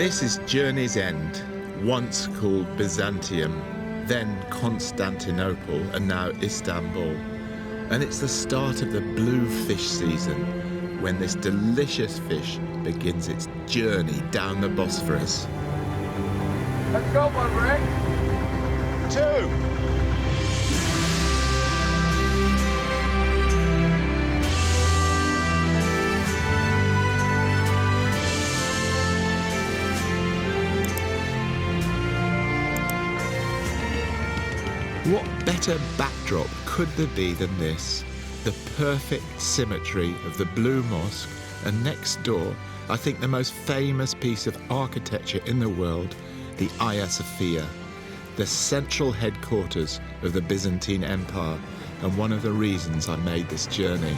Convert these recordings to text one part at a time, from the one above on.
This is Journey's End, once called Byzantium, then Constantinople, and now Istanbul. And it's the start of the bluefish season, when this delicious fish begins its journey down the Bosphorus. Let's go, one, Rick. 2. What better backdrop could there be than this? The perfect symmetry of the Blue Mosque, and next door, I think the most famous piece of architecture in the world, the Hagia Sophia, the central headquarters of the Byzantine Empire, and one of the reasons I made this journey.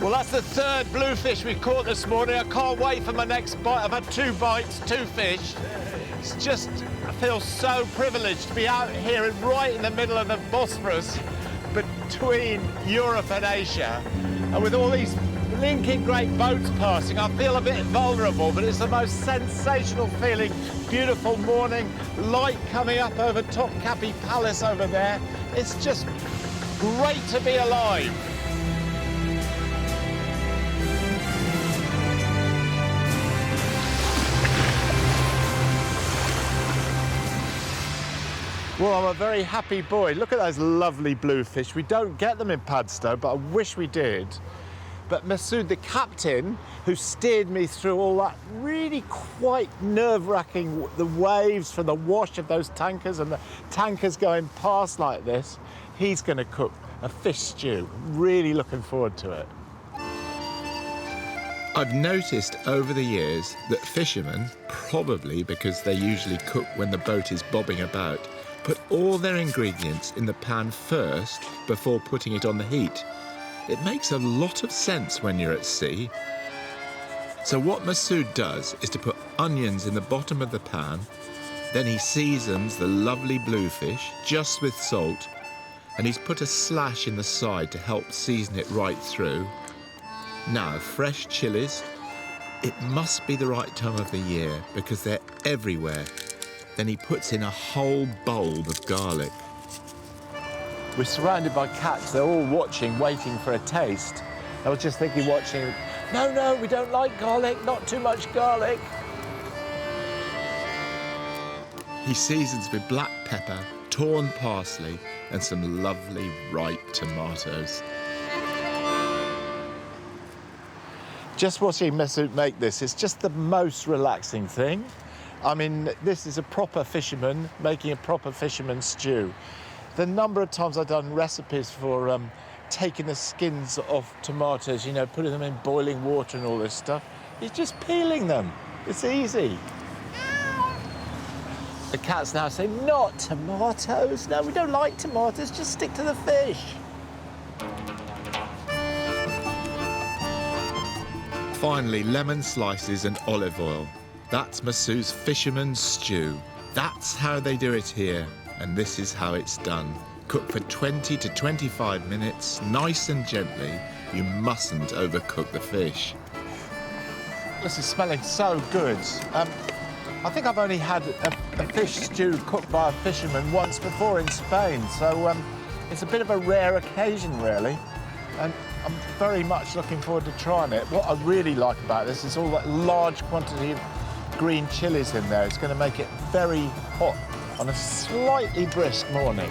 Well, that's the 3rd bluefish we caught this morning. I can't wait for my next bite. I've had 2 bites, 2 fish. It's just, I feel so privileged to be out here right in the middle of the Bosphorus between Europe and Asia. And with all these blinking great boats passing, I feel a bit vulnerable, but it's the most sensational feeling. Beautiful morning, light coming up over Topkapi Palace over there. It's just great to be alive. Well, I'm a very happy boy. Look at those lovely bluefish. We don't get them in Padstow, but I wish we did. But Mesut, the captain, who steered me through all that really quite nerve-wracking, the waves from the wash of those tankers and the tankers going past like this, he's going to cook a fish stew. Really looking forward to it. I've noticed over the years that fishermen, probably because they usually cook when the boat is bobbing about, put all their ingredients in the pan first before putting it on the heat. It makes a lot of sense when you're at sea. So what Mesut does is to put onions in the bottom of the pan, then he seasons the lovely bluefish just with salt, and he's put a slash in the side to help season it right through. Now, fresh chilies. It must be the right time of the year because they're everywhere. Then he puts in a whole bulb of garlic. We're surrounded by cats. They're all watching, waiting for a taste. I was just thinking, watching, no, we don't like garlic, not too much garlic. He seasons with black pepper, torn parsley, and some lovely ripe tomatoes. Just watching Mesut make this, it's just the most relaxing thing. I mean, this is a proper fisherman making a proper fisherman stew. The number of times I've done recipes for taking the skins off tomatoes, you know, putting them in boiling water and all this stuff, it's just peeling them. It's easy. The cat's now saying, not tomatoes. No, we don't like tomatoes, just stick to the fish. Finally, lemon slices and olive oil. That's Mesut's fisherman's stew. That's how they do it here, and this is how it's done. Cook for 20 to 25 minutes, nice and gently. You mustn't overcook the fish. This is smelling so good. I think I've only had a fish stew cooked by a fisherman once before in Spain, so it's a bit of a rare occasion, really. And I'm very much looking forward to trying it. What I really like about this is all that large quantity of green chilies in there. It's going to make it very hot on a slightly brisk morning.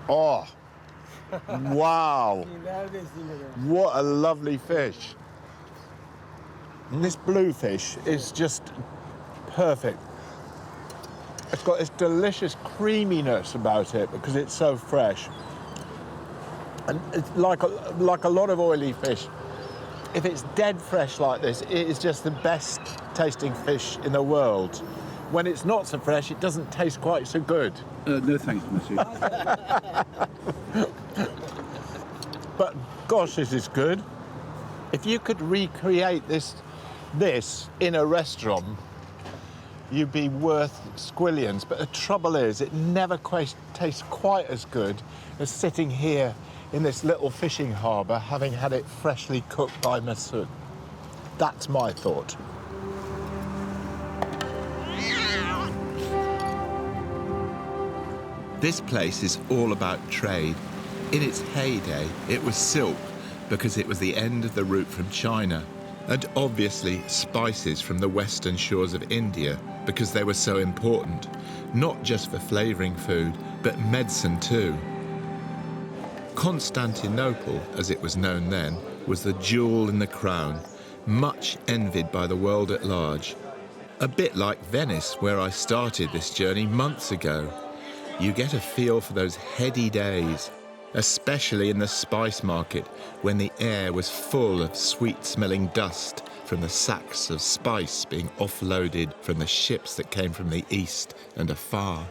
Oh, wow. What a lovely fish. And this bluefish is just perfect. It's got this delicious creaminess about it because it's so fresh. And it's like a lot of oily fish. If it's dead fresh like this, it is just the best tasting fish in the world. When it's not so fresh, it doesn't taste quite so good. No thanks, Mesut. But gosh, this is good. If you could recreate this in a restaurant, you'd be worth squillions. But the trouble is, it never tastes quite as good as sitting here in this little fishing harbour, having had it freshly cooked by Mesut. That's my thought. This place is all about trade. In its heyday, it was silk because it was the end of the route from China, and obviously spices from the western shores of India because they were so important, not just for flavouring food, but medicine too. Constantinople, as it was known then, was the jewel in the crown, much envied by the world at large. A bit like Venice, where I started this journey months ago. You get a feel for those heady days, especially in the spice market when the air was full of sweet-smelling dust from the sacks of spice being offloaded from the ships that came from the east and afar.